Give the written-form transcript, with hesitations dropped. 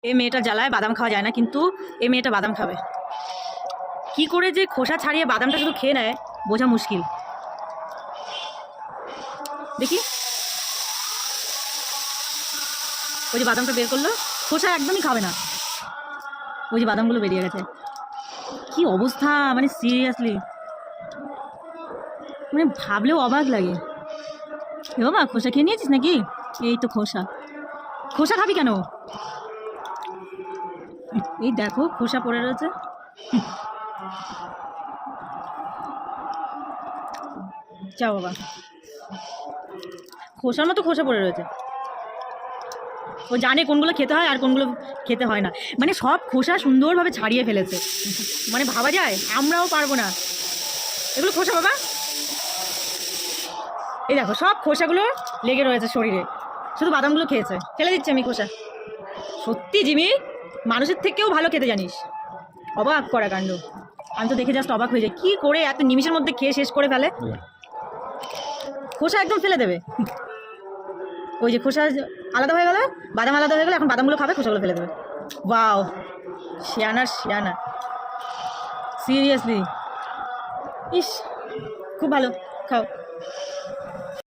এই মেয়েটা জ্বালায় বাদাম খাওয়া যায় না, কিন্তু এই মেয়েটা বাদাম খাবে। কি করে যে খোসা ছাড়িয়ে বাদামটা শুধু খেয়ে নেয় বোঝা মুশকিল। দেখি, ওই যে বাদামটা বের করলো, খোসা একদমই খাবে না। ওই যে বাদামগুলো বেরিয়ে গেছে। কি অবস্থা, মানে সিরিয়াসলি, মানে ভাবলেও অবাক লাগে। এ বাবা, খোসা খেয়ে নিয়েছিস নাকি? এই তো খোসা। খোসা খাবি কেন? এই দেখো খোসা পড়ে রয়েছে। যাও বাবা, খোসার মতো খোসা পড়ে রয়েছে। ও জানে কোনগুলো খেতে হয় আর কোনগুলো খেতে হয় না, মানে সব খোসা সুন্দরভাবে ছাড়িয়ে ফেলেছে। মানে ভাবা যায় আমরাও পারবো না। এগুলো খোসা বাবা, এই দেখো সব খোসাগুলো লেগে রয়েছে শরীরে, শুধু বাদামগুলো খেয়েছে। ফেলে দিচ্ছি আমি খোসা। সত্যি জিমি, মানুষের থেকেও ভালো খেতে জানিস। অবাক করা কাণ্ড। আমি তো দেখে জাস্ট অবাক হয়ে যাই, কী করে এত নিমিষের মধ্যে খেয়ে শেষ করে ফেলে। খোসা একদম ফেলে দেবে। ওই যে খোসা আলাদা হয়ে গেল, বাদাম আলাদা হয়ে গেলো, এখন বাদামগুলো খাবে, খোসাগুলো ফেলে দেবে। Wow, শিয়ানা শিয়ানা, seriously. ইস, খুব ভালো, খাও।